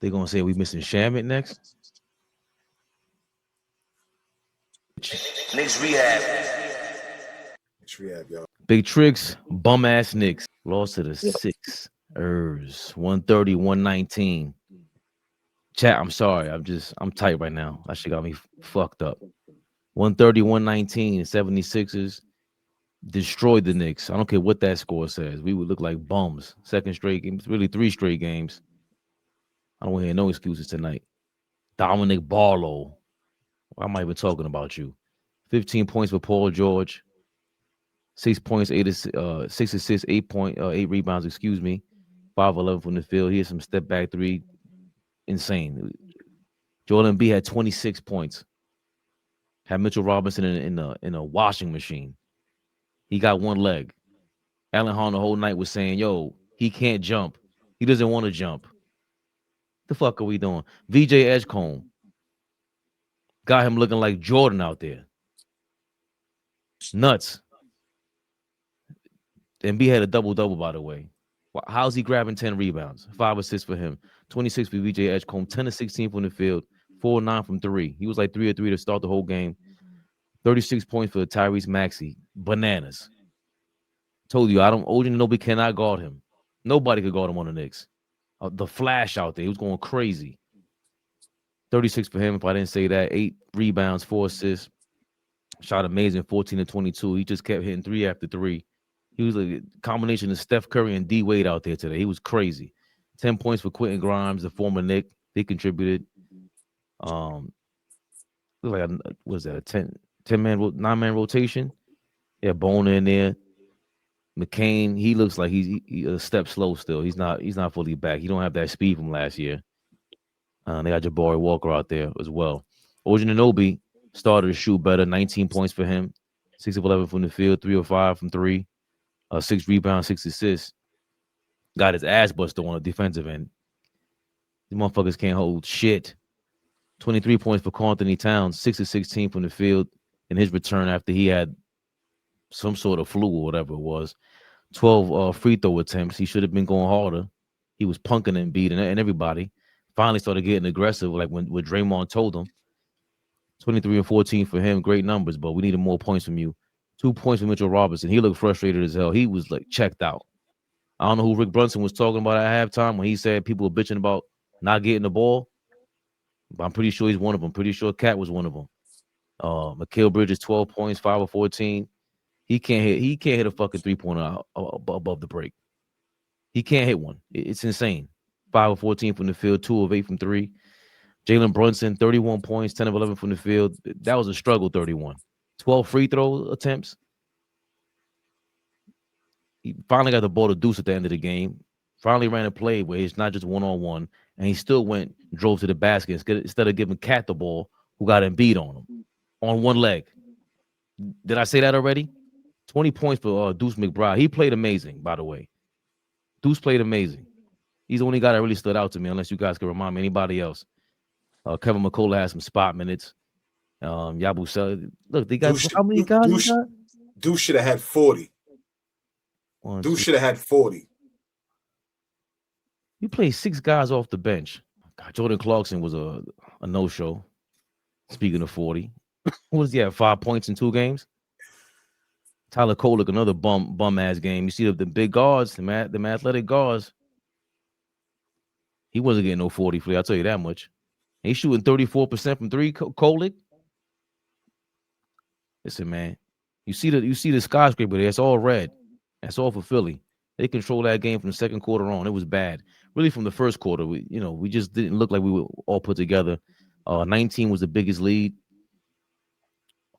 They gonna say we missing Shamit next. Knicks rehab. Knicks rehab, y'all. Big tricks, bum ass Knicks. Lost to the Sixers. 130-119. Chat, I'm sorry. I'm tight right now. That shit got me fucked up. 130-119. 76ers destroyed the Knicks. I don't care what that score says. We would look like bums. Second straight game. It's really 3 straight games. I don't want to hear no excuses tonight. Dominic Barlow. Why am I even talking about you? 15 points for Paul George. 6 points, 6 assists, 8 rebounds, excuse me. 5-11 from the field. He had some step back three. Insane. Jordan B had 26 points. Had Mitchell Robinson in a washing machine. He got one leg. Allen Hahn the whole night was saying, yo, he can't jump. He doesn't want to jump. The fuck are we doing? VJ Edgecombe got him looking like Jordan out there. Nuts. Embiid had a double-double, by the way. How's he grabbing 10 rebounds? 5 assists for him. 26 for VJ Edgecombe. 10 to 16 from the field. 4-9 from 3. He was like 3 of 3 to start the whole game. 36 points for Tyrese Maxey. Bananas. Told you, OG Anunoby cannot guard him. Nobody could guard him on the Knicks. The flash out there. He was going crazy. 36 for him, if I didn't say that. 8 rebounds, 4 assists. Shot amazing, 14 to 22. He just kept hitting 3 after 3. He was a combination of Steph Curry and D Wade out there today. He was crazy. 10 points for Quentin Grimes, the former Knick. They contributed. Looked like was that a 9-man rotation? Yeah, Bone in there. McCain, he looks like he's a step slow still. He's not fully back. He don't have that speed from last year. They got Jabari Walker out there as well. OG Anunoby started to shoot better. 19 points for him. 6 of 11 from the field. 3 of 5 from 3. 6 rebounds, 6 assists. Got his ass busted on the defensive end. These motherfuckers can't hold shit. 23 points for Karl-Anthony Towns. 6 of 16 from the field in his return after he had some sort of flu or whatever it was. 12 free throw attempts. He should have been going harder. He was punking Embiid and everybody. Finally started getting aggressive, like when Draymond told him. 23 and 14 for him. Great numbers, but we needed more points from you. 2 points for Mitchell Robinson. He looked frustrated as hell. He was like checked out. I don't know who Rick Brunson was talking about at halftime when he said people were bitching about not getting the ball. But I'm pretty sure he's one of them. Pretty sure Cat was one of them. Mikal Bridges, 12 points, 5 of 14. He can't hit a fucking 3-pointer above the break. He can't hit one. It's insane. 5 of 14 from the field, 2 of 8 from 3. Jalen Brunson, 31 points, 10 of 11 from the field. That was a struggle, 31. 12 free throw attempts. He finally got the ball to Deuce at the end of the game. Finally ran a play where it's not just one-on-one, and he still drove to the basket instead of giving Cat the ball, who got Embiid on him, on one leg. Did I say that already? 20 points for Deuce McBride. He played amazing, by the way. Deuce played amazing. He's the only guy that really stood out to me, unless you guys can remind me anybody else. Kevin McCullough had some spot minutes. Yabusele. Look, they got how many guys? Deuce should have had 40. Deuce should have had 40. You played 6 guys off the bench. God, Jordan Clarkson was a no-show. Speaking of 40. What was he at? 5 points in 2 games? Tyler Kolek, another bum-ass game. You see the big guards, the athletic guards. He wasn't getting no 40 free, I'll tell you that much. He's shooting 34% from 3, Kolek. Listen, man. You see the skyscraper there. It's all red. That's all for Philly. They controlled that game from the second quarter on. It was bad. Really from the first quarter, we just didn't look like we were all put together. 19 was the biggest lead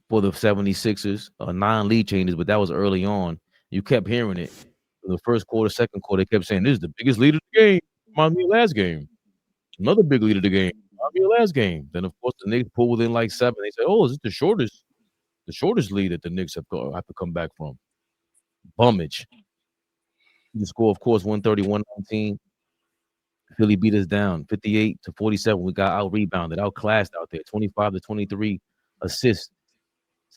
for the 76ers. 9 lead changes, but that was early on. You kept hearing it. In the first quarter, second quarter, they kept saying, this is the biggest lead of the game. Reminds me of last game. Another big lead of the game. Reminds me of last game. Then, of course, the Knicks pulled within like 7. They said, oh, is this the shortest lead that the Knicks have to come back from? Bummage. The score, of course, 130-119. Philly beat us down 58-47. We got out-rebounded, outclassed out there. 25-23 assists.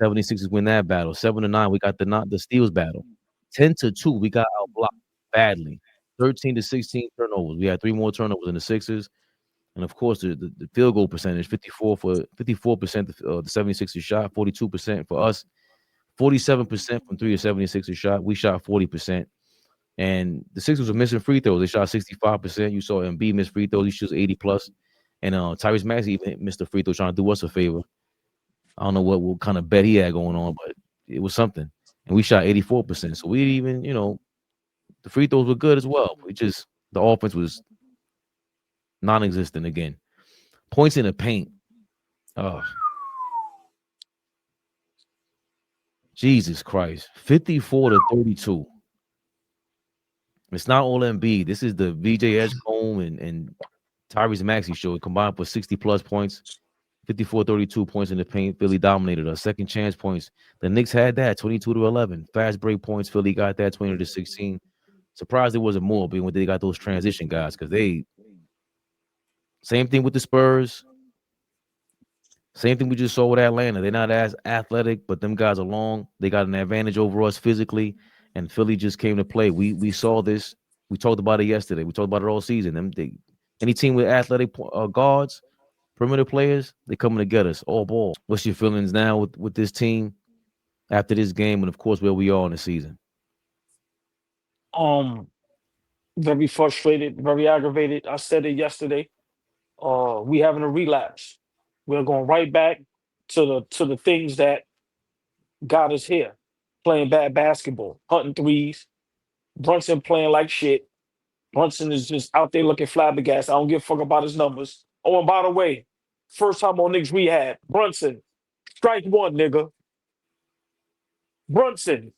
76ers win that battle. 7-9, we got the steals battle. 10-2, we got outblocked badly. 13-16 turnovers. We had 3 more turnovers in the Sixers. And of course, the field goal percentage, 54%, the 76ers shot, 42% for us, 47% from 3 of 76ers shot. We shot 40%. And the Sixers were missing free throws. They shot 65%. You saw Embiid miss free throws. He shoots 80 plus. And Tyrese Maxey even missed a free throw trying to do us a favor. I don't know what kind of bet he had going on, but it was something. And we shot 84%. So we even, the free throws were good as well. The offense was non-existent again. Points in the paint. Oh, Jesus Christ. 54-32. It's not all Embiid. This is the VJ Edgecombe and Tyrese Maxey show. Combined for 60-plus points. 54-32 points in the paint. Philly dominated us. Second chance points. The Knicks had that, 22-11. Fast break points. Philly got that, 20-16. Surprised there wasn't more, but when they got those transition guys, because same thing with the Spurs. Same thing we just saw with Atlanta. They're not as athletic, but them guys are long. They got an advantage over us physically, and Philly just came to play. We saw this. We talked about it yesterday. We talked about it all season. Any team with athletic guards, perimeter players, they coming to get us all ball. What's your feelings now with this team after this game, and of course where we are in the season? Very frustrated, very aggravated. I said it yesterday. We having a relapse. We're going right back to the things that got us here. Playing bad basketball, hunting threes. Brunson playing like shit. Brunson is just out there looking flabbergasted. I don't give a fuck about his numbers. Oh, and by the way, first time on Knicks Rehab, Brunson, strike one, nigga. Brunson,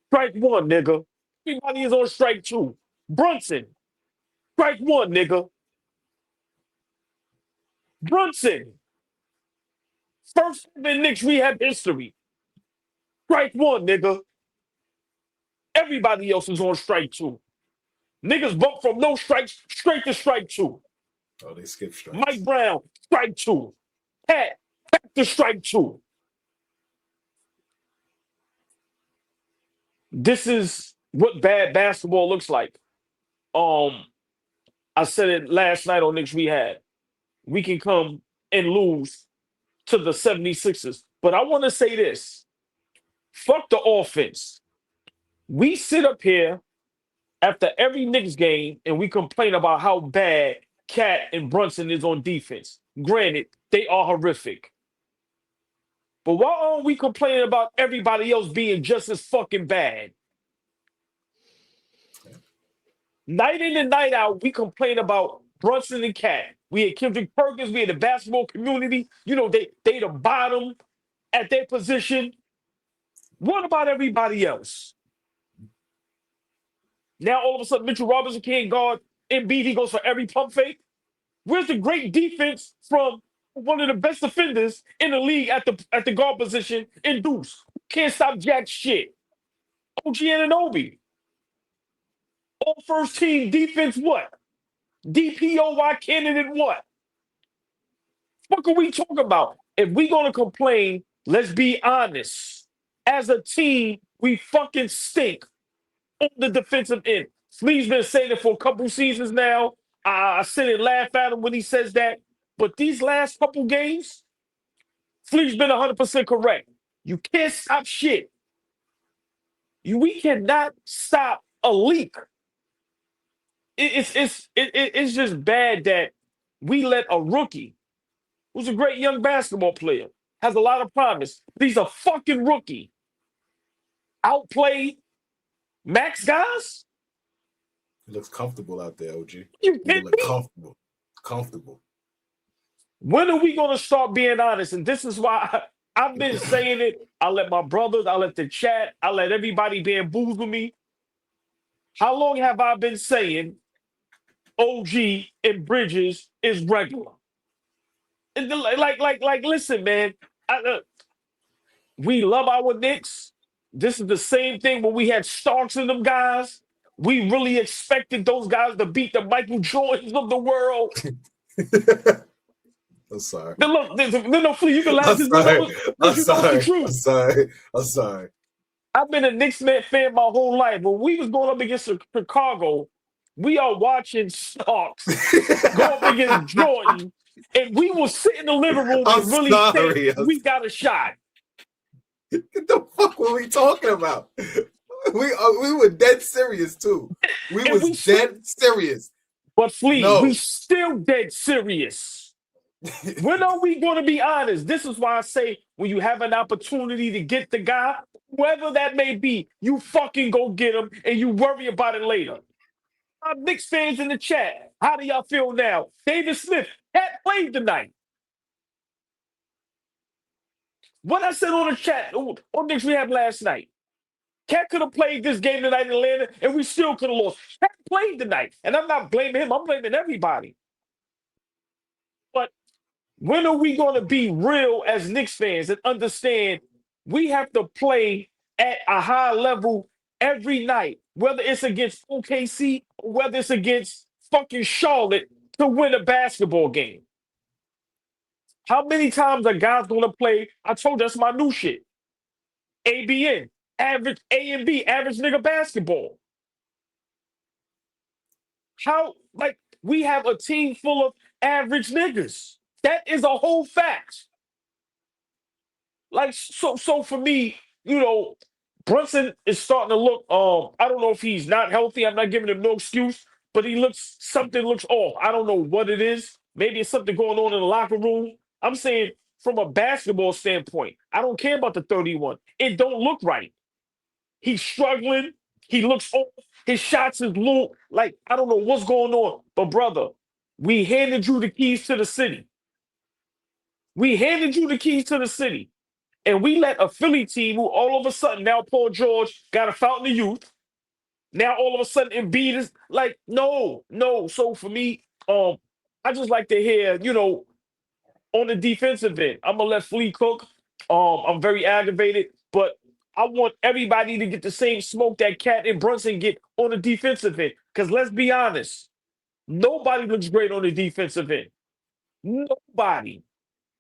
strike one, nigga. Everybody is on strike two. Brunson, strike one, nigga. Brunson, first in Knicks Rehab history. Strike one, nigga. Everybody else is on strike two. Niggas bumped from no strikes straight to strike two. Oh, they skipped strikes. Mike Brown, strike two. Pat, back to strike two. This is what bad basketball looks like. I said it last night on Knicks Rehab. We can come and lose to the 76ers. But I want to say this. Fuck the offense. We sit up here after every Knicks game and we complain about how bad Cat and Brunson is on defense. Granted, they are horrific. But why aren't we complaining about everybody else being just as fucking bad? Night in and night out, we complain about Brunson and Cat. We had Kendrick Perkins. We had the basketball community. They the bottom at their position. What about everybody else? Now, all of a sudden, Mitchell Robinson can't guard Embiid. He goes for every pump fake. Where's the great defense from one of the best defenders in the league at the guard position in Deuce? Can't stop jack shit. OG Anunoby. All first team defense what? DPOY candidate what? What are we talking about? If we going to complain, let's be honest. As a team, we fucking stink on the defensive end. Flea's been saying it for a couple seasons now. I sit and laugh at him when he says that. But these last couple games, Flea's been 100% correct. You can't stop shit. We cannot stop a leak. It's just bad that we let a rookie, who's a great young basketball player, has a lot of promise. He's a fucking rookie. Outplay max guys? He looks comfortable out there, OG. You He look comfortable. Comfortable. When are we going to start being honest? And this is why I've been saying it. I let my brothers, I let the chat, I let everybody bamboozle me. How long have I been saying OG and Bridges is regular? And listen, man. We love our Knicks. This is the same thing when we had Starks and them guys. We really expected those guys to beat the Michael Jordans of the world. I'm sorry. No, Flea, you can laugh. I'm sorry. I've been a Knicks fan my whole life. When we was going up against Chicago, we are watching Starks go up against Jordan, and we will sit in the living room and really think we got a shot. What the fuck were we talking about? We were dead serious too. We was dead serious. But Flea, we still dead serious. When are we going to be honest? This is why I say when you have an opportunity to get the guy, whoever that may be, you fucking go get him and you worry about it later. Knicks fans in the chat, how do y'all feel now? David Smith, Cat played tonight. What I said on the chat, on Knicks Rehab last night, Cat could have played this game tonight in Atlanta and we still could have lost. Cat played tonight. And I'm not blaming him, I'm blaming everybody. But when are we going to be real as Knicks fans and understand we have to play at a high level every night, whether it's against OKC or whether it's against fucking Charlotte to win a basketball game? How many times are guys going to play? I told you that's my new shit. ABN, average A and B, average nigga basketball. How, like, we have a team full of average niggas. That is a whole fact. Like, so for me, you know, Brunson is starting to look, I don't know if he's not healthy. I'm not giving him no excuse, but something looks off. I don't know what it is. Maybe it's something going on in the locker room. I'm saying from a basketball standpoint, I don't care about the 31. It don't look right. He's struggling. He looks off. His shots is low. Like, I don't know what's going on. But, brother, we handed you the keys to the city. We handed you the keys to the city. And we let a Philly team who all of a sudden now Paul George got a fountain of youth. Now all of a sudden Embiid is like, no. So for me, I just like to hear, you know, on the defensive end, I'm going to let Flea cook. I'm very aggravated, but I want everybody to get the same smoke that Cat and Brunson get on the defensive end. Because let's be honest, nobody looks great on the defensive end. Nobody.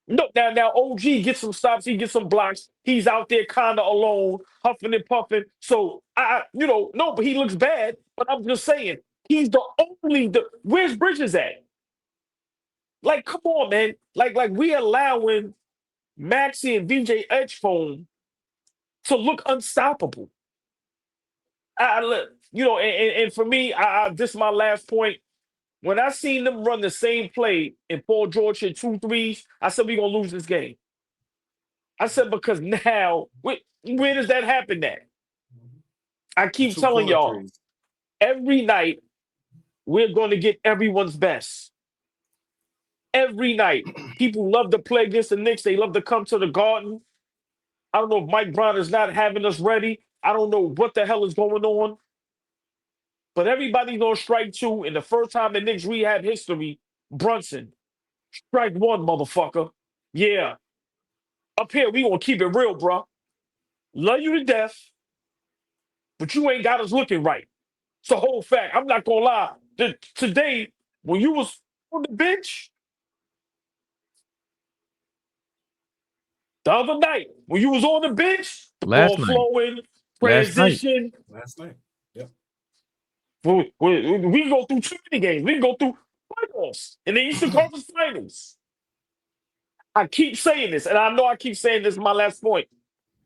No, now OG gets some stops, he gets some blocks. He's out there kind of alone, huffing and puffing. So but he looks bad. But I'm just saying, he's the only. Where's Bridges at? Like, come on, man. Like we allowing Maxey and VJ Edgephone to look unstoppable. And for me, this is my last point. When I seen them run the same play and Paul George hit 2 threes, I said, we're going to lose this game. I said, because now, where does that happen at? I keep telling y'all, every night, we're going to get everyone's best. Every night. People love to play against the Knicks. They love to come to the Garden. I don't know if Mike Brown is not having us ready. I don't know what the hell is going on. But everybody's going to strike 2. And the first time in Knicks Rehab history, Brunson, strike 1, motherfucker. Yeah. Up here, we going to keep it real, bro. Love you to death, but you ain't got us looking right. It's a whole fact. I'm not going to lie. Today, when you was on the bench, the other night, when you was on the bench, the ball flowing, transition. Last night. We can go through too many games. We can go through playoffs in the Eastern Conference Finals. I keep saying this, and I know I keep saying this is my last point.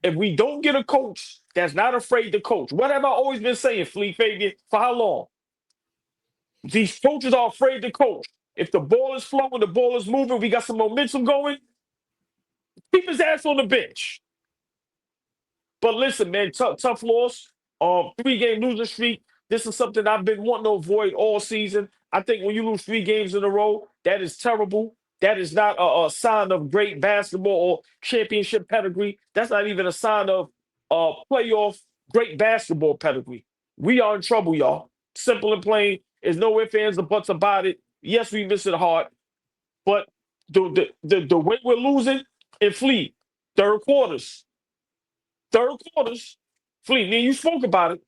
If we don't get a coach that's not afraid to coach, what have I always been saying, Flea Fabian, for how long? These coaches are afraid to coach. If the ball is flowing, the ball is moving, we got some momentum going, keep his ass on the bench. But listen, man, tough loss. 3-game losing streak. This is something I've been wanting to avoid all season. I think when you lose 3 games in a row, that is terrible. That is not a sign of great basketball or championship pedigree. That's not even a sign of playoff great basketball pedigree. We are in trouble, y'all. Simple and plain. There's no ifs, ands, or buts about it. Yes, we miss it hard. But the way we're losing and Flea, third quarters. Flea, me and you spoke about it.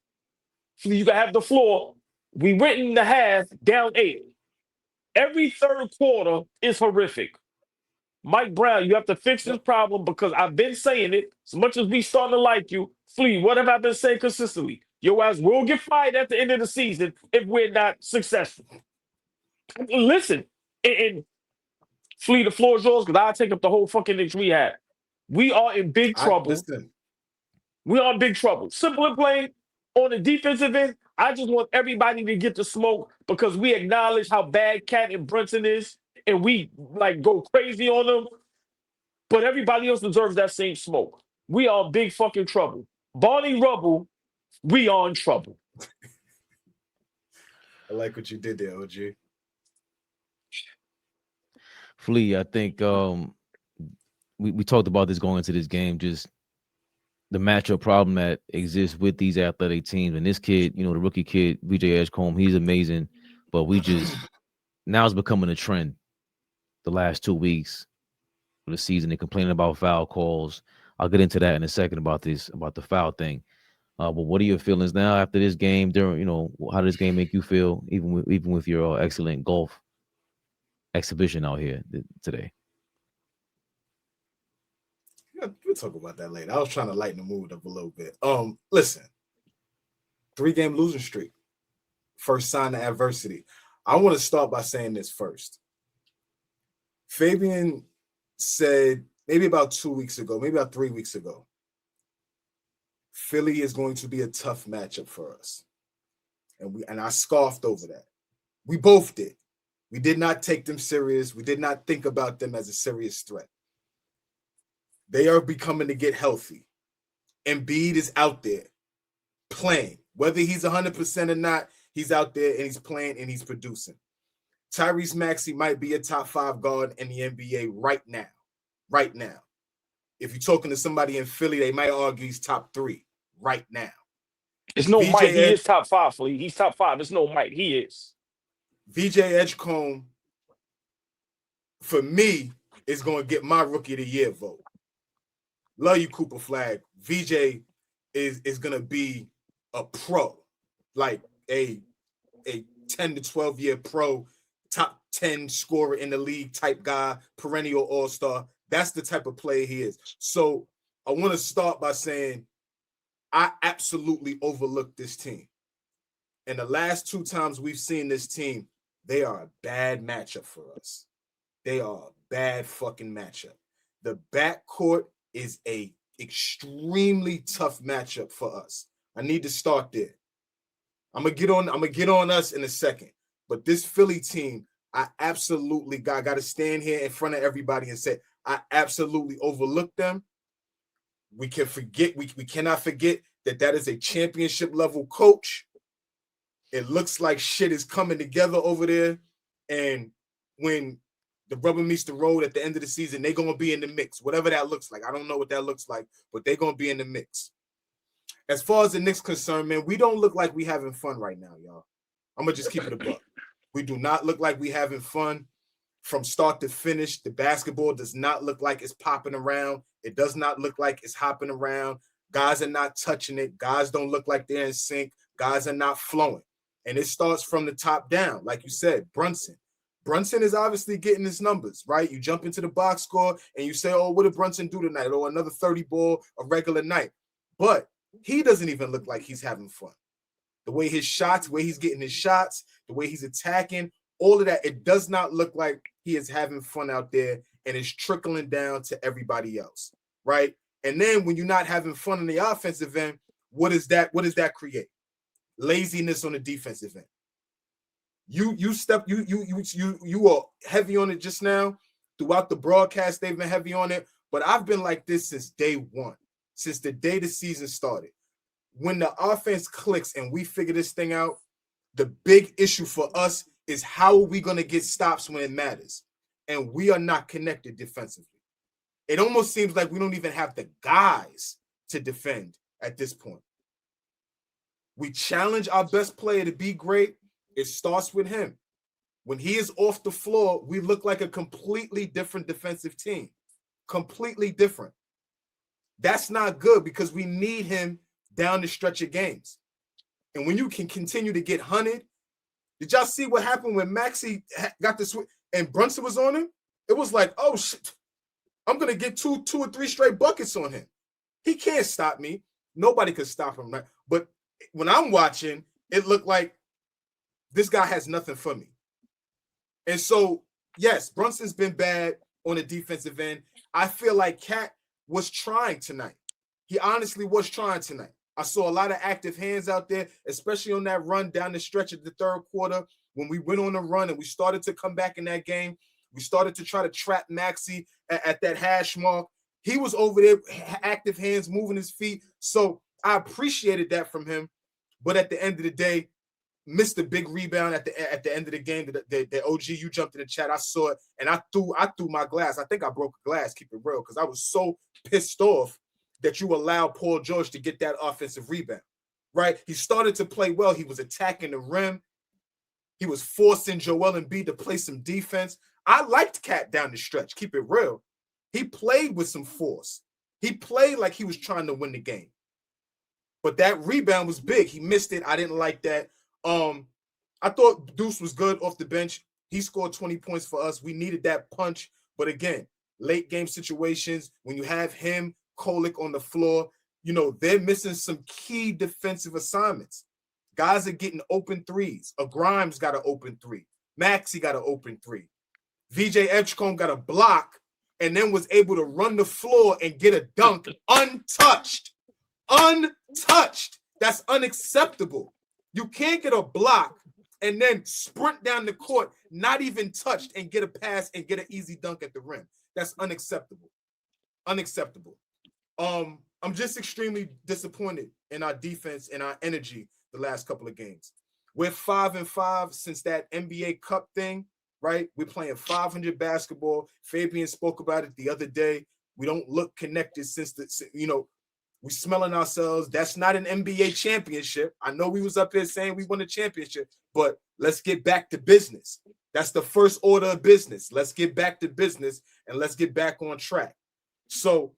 You can have the floor. We went in the half down 8. Every third quarter is horrific. Mike Brown, you have to fix this problem because I've been saying it. As much as we starting to like you, Flea, what have I been saying consistently? Your ass will get fired at the end of the season if we're not successful. Listen, and Flea, the floor is yours because I'll take up the whole fucking Knicks rehab. We are in big trouble. Listen. We are in big trouble. Simple and plain, on the defensive end, I just want everybody to get the smoke because we acknowledge how bad Cat and Brunson is, and we like go crazy on them. But everybody else deserves that same smoke. We are in big fucking trouble. Barney Rubble, we are in trouble. I like what you did there, OG. Flea, I think we talked about this going into this game, just the matchup problem that exists with these athletic teams. And this kid, the rookie kid, VJ Edgecombe, he's amazing. But now it's becoming a trend the last 2 weeks of the season. They're complaining about foul calls. I'll get into that in a second about the foul thing. But what are your feelings now after this game? How does this game make you feel, even with your excellent golf exhibition out here today? We'll talk about that later. I was trying to lighten the mood up a little bit. Listen, 3-game losing streak. First sign of adversity. I want to start by saying this first. Fabian said maybe about 2 weeks ago, maybe about 3 weeks ago, Philly is going to be a tough matchup for us. And I scoffed over that. We both did. We did not take them serious. We did not think about them as a serious threat. They are becoming to get healthy. Embiid is out there playing. Whether he's 100% or not, he's out there and he's playing and he's producing. Tyrese Maxey might be a top 5 guard in the NBA right now. Right now. If you're talking to somebody in Philly, they might argue he's top 3 right now. It's no Mike. He is top 5, Flea. He's top 5. It's no Mike. He is. VJ Edgecombe, for me, is going to get my Rookie of the Year vote. Love you, Cooper Flag. VJ is going to be a pro, like a 10 to 12 year pro, top 10 scorer in the league type guy, perennial all-star. That's the type of player he is. So I want to start by saying I absolutely overlooked this team. And the last 2 times we've seen this team, they are a bad matchup for us. They are a bad fucking matchup. The backcourt is a extremely tough matchup for us. I need to start there. I'm gonna get on us in a second. But this Philly team, I absolutely got to stand here in front of everybody and say, I absolutely overlooked them. We cannot forget that is a championship level coach. It looks like shit is coming together over there. And when the rubber meets the road at the end of the season, they're going to be in the mix, whatever that looks like. I don't know what that looks like, but they're going to be in the mix. As far as the Knicks concerned, man, we don't look like we having fun right now, y'all. I'm going to just keep it a buck. We do not look like we having fun from start to finish. The basketball does not look like it's popping around. It does not look like it's hopping around. Guys are not touching it. Guys don't look like they're in sync. Guys are not flowing. And it starts from the top down. Like you said, Brunson. Brunson is obviously getting his numbers, right? You jump into the box score and you say, oh, what did Brunson do tonight? Oh, another 30 ball, a regular night. But he doesn't even look like he's having fun. The way his shots, the way he's getting his shots, the way he's attacking, all of that, it does not look like he is having fun out there, and it's trickling down to everybody else, right? And then when you're not having fun on the offensive end, what does that create? Laziness on the defensive end. You are heavy on it just now. Throughout the broadcast, they've been heavy on it, but I've been like this since day one, since the day the season started. When the offense clicks and we figure this thing out, the big issue for us is how are we going to get stops when it matters? And we are not connected defensively. It almost seems like we don't even have the guys to defend at this point. We challenge our best player to be great. It starts with him. When he is off the floor, we look like a completely different defensive team. Completely different. That's not good because we need him down the stretch of games. And when you can continue to get hunted, did y'all see what happened when Maxey got this and Brunson was on him? It was like, oh shit, I'm gonna get two or three straight buckets on him. He can't stop me. Nobody could stop him, right? But when I'm watching, it looked like this guy has nothing for me. And so, yes, Brunson's been bad on the defensive end. I feel like Cat was trying tonight. He honestly was trying tonight. I saw a lot of active hands out there, especially on that run down the stretch of the third quarter when we went on a run and we started to come back in that game. We started to try to trap Maxey at that hash mark. He was over there, active hands, moving his feet. So I appreciated that from him. But at the end of the day, missed a big rebound at the end of the game. The OG, you jumped in the chat. I saw it, and I threw my glass. I think I broke a glass, keep it real, because I was so pissed off that you allowed Paul George to get that offensive rebound, right? He started to play well. He was attacking the rim. He was forcing Joel Embiid to play some defense. I liked Cat down the stretch, keep it real. He played with some force. He played like he was trying to win the game. But that rebound was big. He missed it. I didn't like that. I thought Deuce was good off the bench. He scored 20 points for us. We needed that punch. But again, late game situations, when you have him, Kolick on the floor, you know, they're missing some key defensive assignments. Guys are getting open threes. A Grimes got an open three. Maxey got an open three. VJ Edgecombe got a block and then was able to run the floor and get a dunk untouched. Untouched. That's unacceptable. You can't get a block and then sprint down the court, not even touched, and get a pass and get an easy dunk at the rim. That's unacceptable. Unacceptable. I'm just extremely disappointed in our defense and our energy the last couple of games. We're 5-5 since that NBA Cup thing, right? We're playing 500 basketball. Fabian spoke about it the other day. We don't look connected since we're smelling ourselves. That's not an NBA championship. I know we was up here saying we won a championship, but let's get back to business. That's the first order of business. Let's get back to business and let's get back on track. So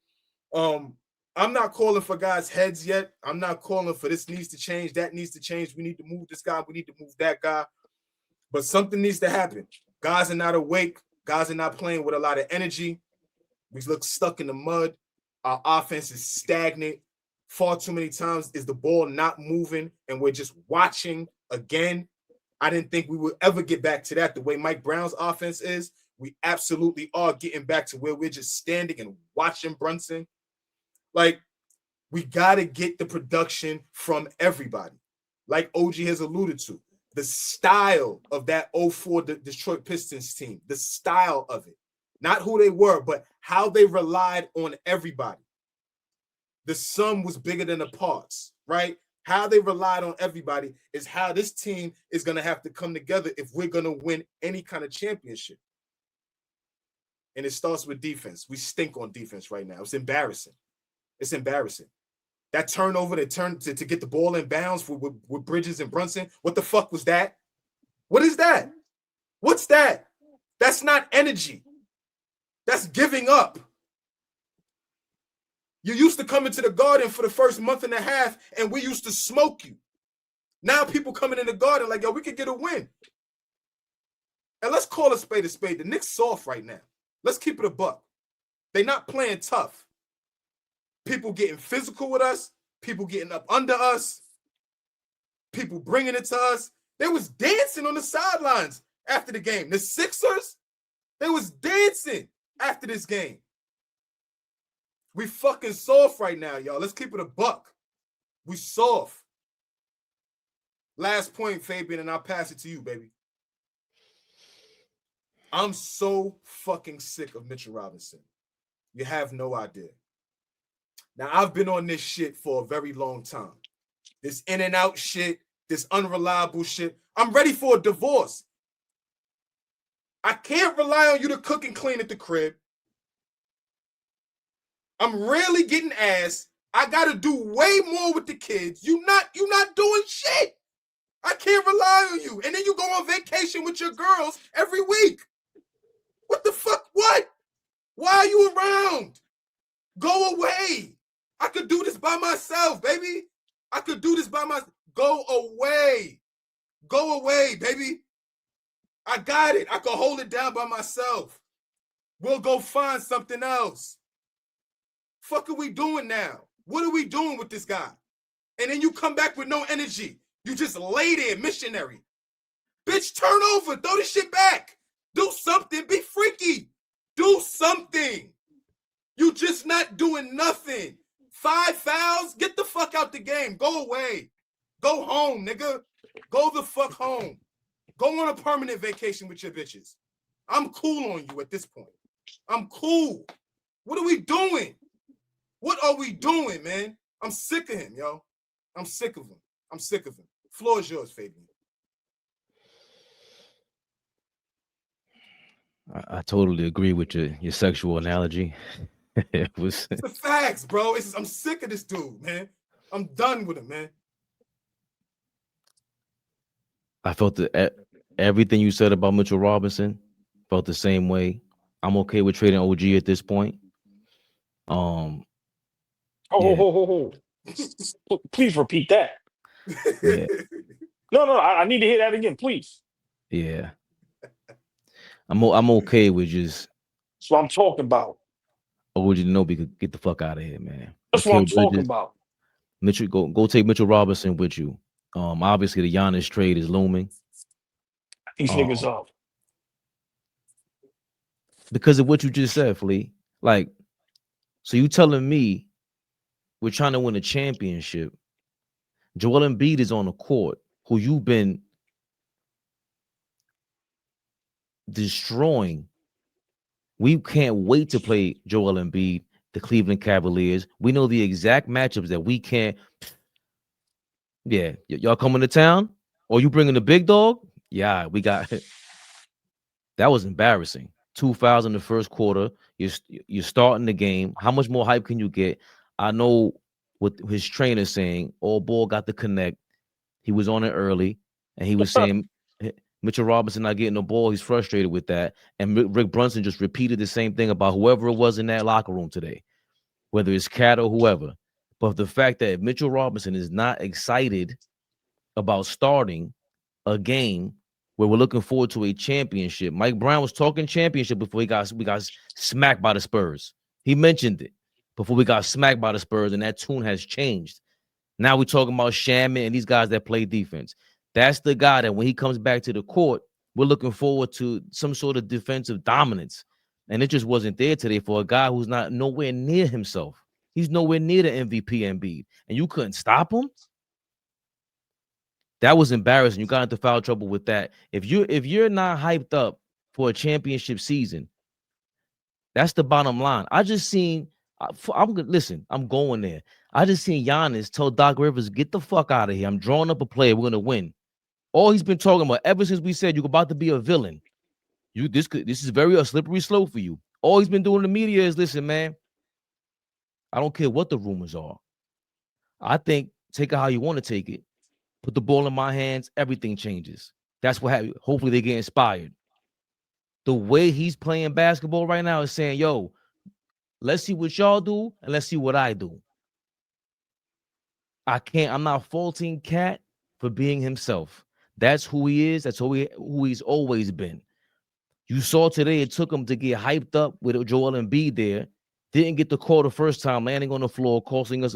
I'm not calling for guys' heads yet. I'm not calling for this needs to change, that needs to change. We need to move this guy. We need to move that guy. But something needs to happen. Guys are not awake. Guys are not playing with a lot of energy. We look stuck in the mud. Our offense is stagnant. Far too many times is the ball not moving, and we're just watching again. I didn't think we would ever get back to that. The way Mike Brown's offense is, we absolutely are getting back to where we're just standing and watching Brunson. Like, we got to get the production from everybody. Like OG has alluded to, the style of that 04 Detroit Pistons team, the style of it. Not who they were, but how they relied on everybody. The sum was bigger than the parts, right? How they relied on everybody is how this team is going to have to come together if we're going to win any kind of championship. And it starts with defense. We stink on defense right now. It's embarrassing. It's embarrassing. That turnover that turned to get the ball in bounds with Bridges and Brunson. What the fuck was that? What is that? What's that? That's not energy. That's giving up. You used to come into the Garden for the first month and a half, and we used to smoke you. Now people coming in the Garden like, yo, we could get a win. And let's call a spade a spade. The Knicks soft right now. Let's keep it a buck. They're not playing tough. People getting physical with us. People getting up under us. People bringing it to us. They was dancing on the sidelines after the game. The Sixers, they was dancing after this game. We fucking soft right now, y'all. Let's keep it a buck. We soft. Last point, Fabian, and I'll pass it to you, baby. I'm so fucking sick of Mitchell Robinson. You have no idea. Now, I've been on this shit for a very long time. This in and out shit, this unreliable shit. I'm ready for a divorce. I can't rely on you to cook and clean at the crib. I'm rarely getting ass. I gotta do way more with the kids. You not doing shit. I can't rely on you. And then you go on vacation with your girls every week. What the fuck? What? Why are you around? Go away. I could do this by myself, baby. I could do this by myself. Go away. Go away, baby. I got it. I could hold it down by myself. We'll go find something else. Fuck are we doing now? What are we doing with this guy? and then you come back with no energy. You just lay there, missionary. Bitch, turn over. Throw this shit back. Do something. Be freaky. Do something. You just not doing nothing. 5 fouls. Get the fuck out the game. Go away. Go home, nigga. Go the fuck home. Go on a permanent vacation with your bitches. I'm cool on you at this point. I'm cool. What are we doing? What are we doing, man? I'm sick of him, yo. I'm sick of him. I'm sick of him. Floor is yours, Fabian. I totally agree with your sexual analogy. It was It's the facts, bro. I'm sick of this dude, man. I'm done with him, man. I felt everything you said about Mitchell Robinson. Felt the same way. I'm okay with trading OG at this point. Oh, Yeah. Please repeat that. Yeah. No, I need to hear that again, please. Yeah. I'm okay with just That's what I'm talking about. OG Anunoby could get the fuck out of here, man. That's what I'm talking about. Mitchell, go take Mitchell Robinson with you. Obviously the Giannis trade is looming. These niggas up. Because of what you just said, Flea. Like, so you telling me we're trying to win a championship. Joel Embiid is on the court, who you've been destroying. We can't wait to play Joel Embiid, the Cleveland Cavaliers. We know the exact matchups that we can't. Yeah, y'all coming to town? Or you bringing the big dog? Yeah, we got it. That was embarrassing. 2 fouls in the first quarter. You're starting the game. How much more hype can you get? I know what his trainer saying. All ball got the connect. He was on it early, and he was saying Mitchell Robinson not getting the ball. He's frustrated with that. And Rick Brunson just repeated the same thing about whoever it was in that locker room today, whether it's Cat or whoever. But the fact that Mitchell Robinson is not excited about starting a game where we're looking forward to a championship. Mike Brown was talking championship before we got smacked by the Spurs. He mentioned it before we got smacked by the Spurs, and that tune has changed. Now we're talking about Shaman and these guys that play defense. That's the guy that when he comes back to the court, we're looking forward to some sort of defensive dominance. And it just wasn't there today for a guy who's not nowhere near himself. He's nowhere near the MVP Embiid, and you couldn't stop him. That was embarrassing. You got into foul trouble with that. If you're not hyped up for a championship season, that's the bottom line. I just seen. I'm going there. I just seen Giannis tell Doc Rivers, "Get the fuck out of here. I'm drawing up a play. We're gonna win." All he's been talking about ever since we said you're about to be a villain. This is very a slippery slope for you. All he's been doing in the media is, listen, man. I don't care what the rumors are. I think take it how you want to take it. Put the ball in my hands, everything changes. That's what happened. Hopefully they get inspired. The way he's playing basketball right now is saying, yo, let's see what y'all do and let's see what I do. I'm not faulting Cat for being himself. That's who he is. That's who he's always been. You saw today it took him to get hyped up with Joel Embiid there. Didn't get the call the first time, landing on the floor, costing us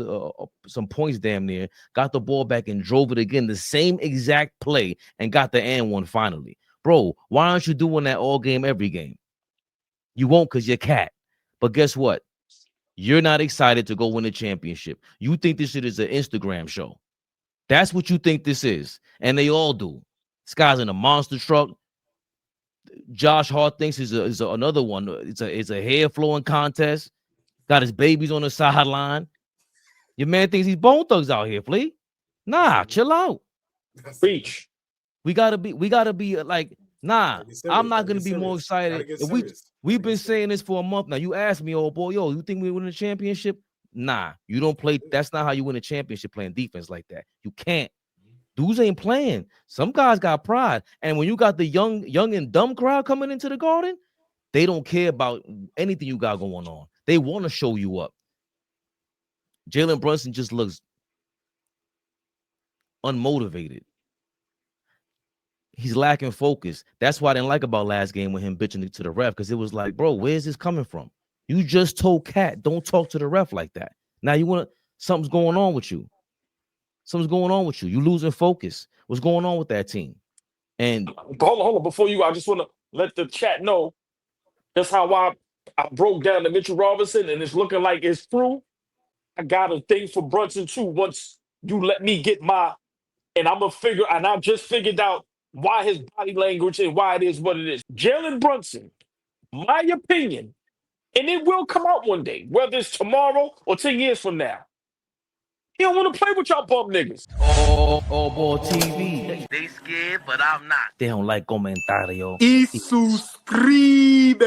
some points damn near. Got the ball back and drove it again, the same exact play, and got the and one finally. Bro, why aren't you doing that all game, every game? You won't because you're Cat. But guess what? You're not excited to go win a championship. You think this shit is an Instagram show. That's what you think this is. And they all do. This guy's in a monster truck. Josh Hart thinks is another one. It's a hair flowing contest. Got his babies on the sideline. Your man thinks he's Bone Thugs out here, Flea. Nah, chill out. Preach. We gotta be like, nah. I'm not gonna be more excited. We've been saying this for a month now. You asked me, oh boy, yo, you think we win a championship? Nah, you don't play. That's not how you win a championship, playing defense like that. You can't. Dudes ain't playing. Some guys got pride, and when you got the young and dumb crowd coming into the Garden, they don't care about anything you got going on. They want to show you up. Jalen Brunson just looks unmotivated. He's lacking focus. That's what I didn't like about last game with him bitching to the ref, because it was like, bro, where's this coming from? You just told Cat, don't talk to the ref like that. Now you want something's going on with you. Something's going on with you. You losing focus. What's going on with that team? And Hold on. Before you, I just want to let the chat know that's how I broke down the Mitchell Robinson, and it's looking like it's through. I got a thing for Brunson too. Once you let me get and I just figured out why his body language and why it is what it is. Jalen Brunson, my opinion, and it will come out one day, whether it's tomorrow or 10 years from now. He don't want to play with y'all bum niggas. All ball TV. They scared, but I'm not. They don't like comentario. Y suscribe.